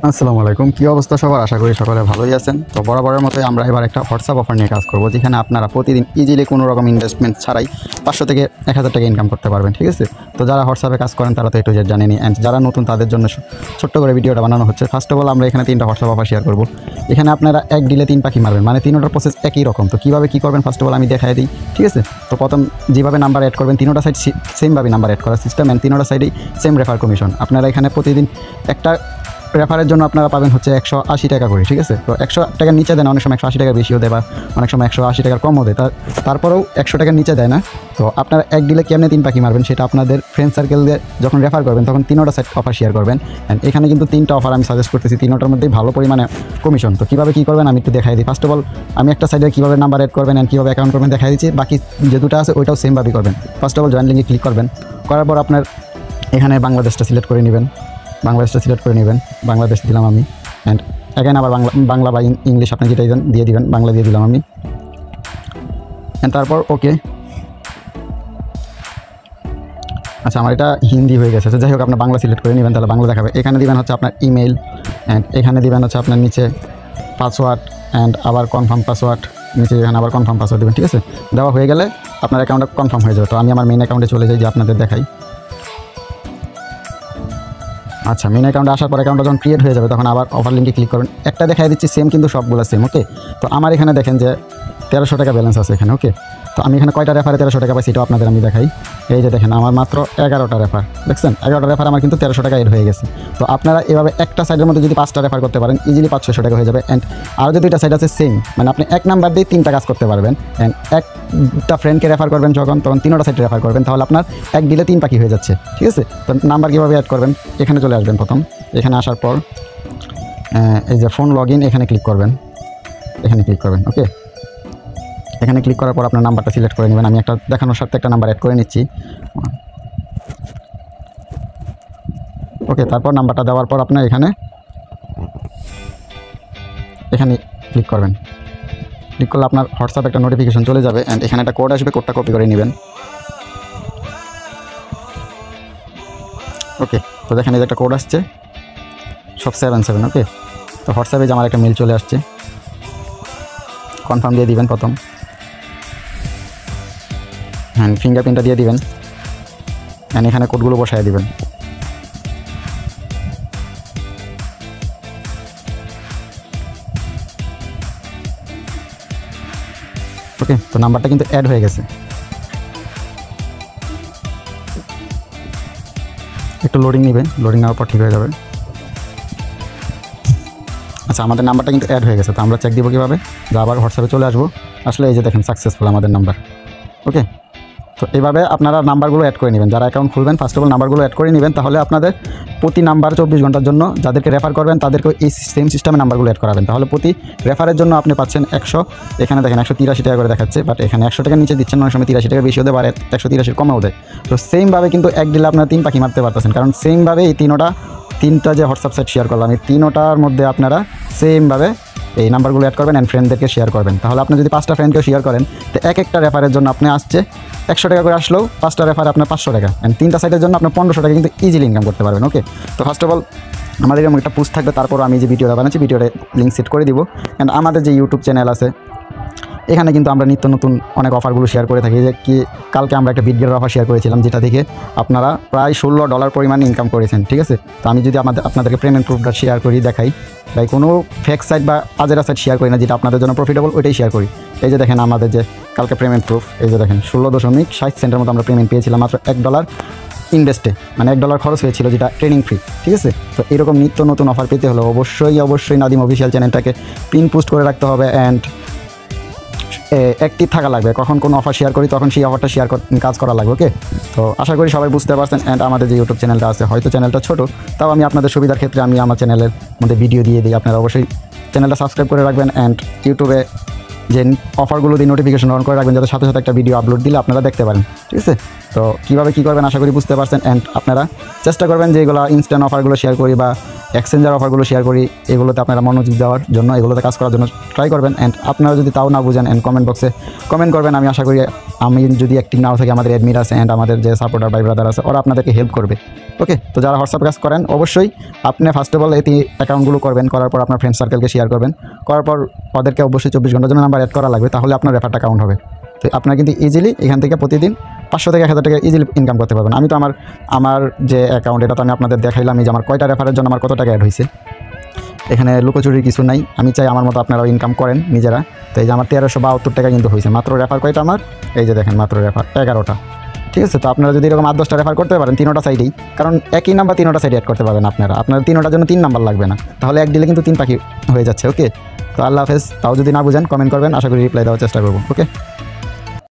আসসালামু আলাইকুম। কী অবস্থা সবার? আশা করি সকলে ভালোই আছেন। তো বরাবরের মতোই আমরা এবার একটা হোয়াটসঅ্যাপ অফার নিয়ে কাজ করব, যেখানে আপনারা প্রতিদিন ইজিলি কোনো রকম ইনভেস্টমেন্ট ছাড়াই 500 থেকে 1000 টাকা ইনকাম করতে পারবেন। ঠিক আছে? তো যারা হোয়াটসঅ্যাপে কাজ করেন তারা তো একটু জানেনি, অ্যান্ড যারা নতুন তাদের জন্য ছোট্ট করে ভিডিওটা বানানো হচ্ছে। ফার্স্ট অফ অল আমরা এখানে 3টা হোয়াটসঅ্যাপ অফার শেয়ার করব। এখানে আপনারা এক ডিলে 3 পাখি মারবেন, মানে 3টার প্রসেস একই রকম। তো কীভাবে কী করবেন ফার্স্ট অফ অল আমি দেখাই দিই। ঠিক আছে? তো প্রথম যেভাবে নাম্বার অ্যাড করবেন, 3টা সাইড সেমভাবে নাম্বার অ্যাড করার সিস্টেম, অ্যান্ড 3টা সাইডেই সেম রেফার কমিশন। আপনারা এখানে প্রতিদিন একটা রেফারের জন্য আপনারা পাবেন হচ্ছে 180 টাকা করে। ঠিক আছে? তো 100 টাকার নিচে দেয় না, অনেক সময় 180 টাকা বেশিও দেয়, বা অনেক সময় 180 টাকার কমও দেয়। তারপরেও 100 টাকার নিচে দেয় না। তো আপনারা এক ডিলে কেমনে 3 পাখি মারবেন সেটা আপনাদের ফ্রেন্ড সার্কেল দিয়ে যখন রেফার করবেন তখন 3টা সাইড অফার শেয়ার করবেন। অ্যান্ড এখানে কিন্তু 3টা অফার আমি সাজেস্ট করতেছি, 3টার মধ্যেই ভালো পরিমাণে কমিশন। তো কীভাবে কী করবেন আমি একটু দেখাই দিই। ফার্স্ট অফ অল আমি একটা সাইডে কীভাবে নাম্বার অ্যাড করবেন অ্যান্ড কীভাবে অ্যাকাউন্ট করবেন দেখাই দিচ্ছি। বাকি যে দুটো আছে ওইটাও সেমভাবেই করবেন। ফার্স্ট অফ অল জয়েন লিঙ্কে ক্লিক করবেন, করার পর আপনার এখানে বাংলাদেশটা সিলেক্ট করে নেবেন। বাংলাদেশ দিলাম আমি, অ্যান্ড এখানে আবার বাংলা বা ইংলিশ আপনি যেটাই দিয়ে দিবেন। বাংলা দিয়ে দিলাম আমি, অ্যান্ড তারপর ওকে। আচ্ছা, আমার এটা হিন্দি হয়ে গেছে। যাই হোক, আপনার বাংলা সিলেক্ট করে নেবেন, তাহলে বাংলা দেখাবে। এখানে দিবেন হচ্ছে আপনার ইমেল, অ্যান্ড এখানে দিবেন হচ্ছে আপনার নিচে পাসওয়ার্ড, অ্যান্ড আবার কনফার্ম পাসওয়ার্ড, নিচে এখানে আবার কনফার্ম পাসওয়ার্ড দেবেন। ঠিক আছে? দেওয়া হয়ে গেলে আপনার অ্যাকাউন্টটা কনফার্ম হয়ে যাবে। তো আমি আমার মেইন অ্যাকাউন্টে চলে যাই, যে আপনাদের দেখাই। আচ্ছা, মেইন অ্যাকাউন্টে আসার পর অ্যাকাউন্টটা যখন ক্রিয়েট হয়ে যাবে তখন আবার অফার লিঙ্কে ক্লিক করবেন। একটা দেখাই দিচ্ছি সেম, কিন্তু সবগুলো সেম। ওকে? তো আমার এখানে দেখেন যে 1300 টাকা ব্যালেন্স আছে এখানে। ওকে? তো আমি এখানে কয়টা রেফারে 1300 টাকা পাই সেটাও আপনাদের আমি দেখাই। এই যে দেখেন, আমার মাত্র 11টা রেফার। দেখছেন? 11টা রেফার আমার কিন্তু 1300 টাকা এড হয়ে গেছে। তো আপনারা এভাবে একটা সাইডের মধ্যে যদি 5টা রেফার করতে পারেন, ইজিলি 500-600 টাকা হয়ে যাবে। অ্যান্ড আরও যে 2টা সাইড আছে সেম, মানে আপনি এক নাম্বার দিয়ে 3টা কাজ করতে পারবেন। অ্যান্ড একটা ফ্রেন্ডকে রেফার করবেন তখন 3টা সাইডে রেফার করবেন, তাহলে আপনার এক ডিলে 3 পাখি হয়ে যাচ্ছে। ঠিক আছে? তো নাম্বার কীভাবে অ্যাড করবেন, এখানে চলে আসবেন। প্রথম এখানে আসার পর এই যে ফোন লগ ইন, এখানে ক্লিক করবেন। ওকে? এখানে ক্লিক করার পর আপনার নাম্বারটা সিলেক্ট করে নেবেন। আমি একটা দেখানোর সাথে একটা নাম্বার অ্যাড করে নিচ্ছি। ওকে? তারপর নাম্বারটা দেওয়ার পর আপনার এখানে ক্লিক করবেন। ক্লিক করলে আপনার হোয়াটসঅ্যাপে একটা নোটিফিকেশন চলে যাবে, অ্যান্ড এখানে একটা কোড আসবে, কোডটা কপি করে নেবেন। ওকে? তো দেখেন এই যে একটা কোড আসছে, সব 77। ওকে? তো হোয়াটসঅ্যাপে যে আমার একটা মেল চলে আসছে, কনফার্ম দিয়ে দিবেন প্রথম, হ্যাঁ ফিঙ্গারপ্রিন্টটা দিয়ে দিবেন, অ্যান্ড এখানে কোডগুলো বসায় দিবেন। ওকে? তো নাম্বারটা কিন্তু অ্যাড হয়ে গেছে। একটু লোডিং নেবে, লোডিং নেওয়ার পর ঠিক হয়ে যাবে। আচ্ছা, আমাদের নাম্বারটা কিন্তু অ্যাড হয়ে গেছে। তো আমরা চেক দিব কীভাবে, যা আবার হোয়াটসঅ্যাপে চলে আসবো। আসলে এই যে দেখেন সাকসেসফুল আমাদের নাম্বার। ওকে? তো এইভাবে আপনারা নাম্বারগুলো অ্যাড করে নেবেন। যারা অ্যাকাউন্ট খুলবেন ফার্স্ট অফ অল নাম্বারগুলো অ্যাড করে নেবেন, তাহলে আপনাদের প্রতি নাম্বার 24 ঘন্টার জন্য যাদেরকে রেফার করবেন তাদেরকেও এই সেম সিস্টেমে নাম্বারগুলো অ্যাড করাবেন। তাহলে প্রতি রেফারের জন্য আপনি পাচ্ছেন 100, এখানে দেখেন 183 টাকা করে দেখাচ্ছে, বাট এখানে 100 টাকার নিচে দিচ্ছেন, অনেক সময় 83 টাকা বেশি হতে পারে, 183 কমেও দেয়। তো সেমভাবে কিন্তু এক ডিলে আপনারা 3 পাখি মারতে পারতেছেন, কারণ সেমভাবে এই 3টা যে হোয়াটসঅ্যাপ সাইট শেয়ার করলাম, এই 3টার মধ্যে আপনারা সেমভাবে এই নাম্বারগুলো অ্যাড করবেন অ্যান্ড ফ্রেন্ডদেরকে শেয়ার করবেন। তাহলে আপনি যদি 5টা ফ্রেন্ডকে শেয়ার করেন, তো একটা রেফারের জন্য আপনি আসছে 100 টাকা করে আসলেও 5টা রেফার আপনার 500 টাকা, অ্যান্ড 3টা সাইটের জন্য আপনার 1500 টাকা কিন্তু ইজিলি ইনকাম করতে পারবেন। ওকে? তো ফার্স্ট অফ অল আমাদের এরকম একটা পোস্ট থাকবে, তারপর আমি যে ভিডিওটা বানাচ্ছি ভিডিওটা লিঙ্ক সেট করে দিব। অ্যান্ড আমাদের যে ইউটিউব চ্যানেল আছে, এখানে কিন্তু আমরা নিত্য নতুন অনেক অফারগুলো শেয়ার করে থাকি। যে কি কালকে আমরা একটা বিটগেটের অফার শেয়ার করেছিলাম, যেটা থেকে আপনারা প্রায় $16 পরিমাণ ইনকাম করেছেন। ঠিক আছে? তো আমি যদি আপনাদেরকে পেমেন্ট প্রুফটা শেয়ার করি, দেখাই, তাই কোনো ফেক সাইট বা আজেরা সাইট শেয়ার করি না, যেটা আপনাদের জন্য প্রফিটেবল ওইটাই শেয়ার করি। এই যে দেখেন আমাদের যে কালকে পেমেন্ট প্রুফ, এই যে দেখেন 16.60 সেন্টের মতো আমরা পেমেন্ট পেয়েছিলাম মাত্র $1 ইনভেস্টে, মানে $1 খরচ হয়েছিল, যেটা ট্রেনিং ফ্রি। ঠিক আছে? তো এরকম নিত্য নতুন অফার পেতে হলে অবশ্যই নাদিম অফিসিয়াল চ্যানেলটাকে পিন পোস্ট করে রাখতে হবে, অ্যান্ড অ্যাক্টিভ থাকা লাগবে। কখন কোনো অফার শেয়ার করি তখন সেই অফারটা কাজ করা লাগবে। ওকে? তো আশা করি সবাই বুঝতে পারছেন। অ্যান্ড আমাদের যে ইউটিউব চ্যানেলটা আছে, হয়তো চ্যানেলটা ছোটো, তাও আমি আপনাদের সুবিধার ক্ষেত্রে আমি আমার চ্যানেলের মধ্যে ভিডিও দিয়ে দিই। আপনারা অবশ্যই চ্যানেলটা সাবস্ক্রাইব করে রাখবেন, অ্যান্ড ইউটিউবে যে অফারগুলো দিয়ে নোটিফিকেশন অন করে রাখবেন, যাতে সাথে সাথে একটা ভিডিও আপলোড দিলে আপনারা দেখতে পারেন। ঠিক আছে? তো কীভাবে কী করবেন আশা করি বুঝতে পারছেন। অ্যান্ড আপনারা চেষ্টা করবেন যে এগুলো ইনস্ট্যান্ট অফারগুলো শেয়ার করি বা এক্সচেঞ্জার অফারগুলো শেয়ার করি, এগুলোতে আপনারা মনোযোগ দেওয়ার জন্য, এগুলোতে কাজ করার জন্য ট্রাই করবেন। অ্যান্ড আপনারা যদি তাও না বুঝেন অ্যান্ড কমেন্ট বক্সে কমেন্ট করবেন। আমি আশা করি আমি যদি অ্যাক্টিভ নাও থাকি, আমাদের অ্যাডমিন আছে অ্যান্ড আমাদের যে সাপোর্টার ভাই ব্রাদার আছে, ওরা আপনাদেরকে হেল্প করবে। ওকে, তো যারা হোয়াটসঅ্যাপ কাজ করেন অবশ্যই আপনি ফার্স্ট অফ অল এই অ্যাকাউন্টগুলো করবেন, করার পর আপনার ফ্রেন্ড সার্কেলকে শেয়ার করবেন, করার পর ওদেরকে অবশ্যই 24 ঘন্টার জন্য নাম্বার অ্যাড করা লাগবে, তাহলে আপনার রেফারটা কাউন্ট হবে। তো আপনারা কিন্তু ইজিলি এখান থেকে প্রতিদিন 500 থেকে 1000 টাকা ইজিলি ইনকাম করতে পারবেন। আমি তো আমার যে অ্যাকাউন্ট, এটা তো আমি আপনাদের দেখাইলাম যে আমার কয়টা রেফারের জন্য আমার কত টাকা অ্যাড হয়েছে। এখানে লুকোচুরির কিছু নাই, আমি চাই আমার মতো আপনারাও ইনকাম করেন নিজেরা। তো এই যে আমার 1372 টাকা কিন্তু হয়েছে মাত্র। রেফার কয়টা আমার, এই যে দেখেন মাত্র রেফার 11টা। ঠিক আছে, তো আপনারা যদি এরকম 8-10টা রেফার করতে পারেন 3টা সাইডেই, কারণ একই নাম্বার 3টা সাইডে অ্যাড করতে পারবেন আপনারা 3টার জন্য 3 নাম্বার লাগবে না, তাহলে এক দিলে কিন্তু 3 পাখি হয়ে যাচ্ছে। ওকে, তো আল্লাহ হাফেজ। তাও যদি না বুঝেন কমেন্ট করবেন, আশা করি রিপ্লাই দেওয়ার চেষ্টা করবো। ওকে।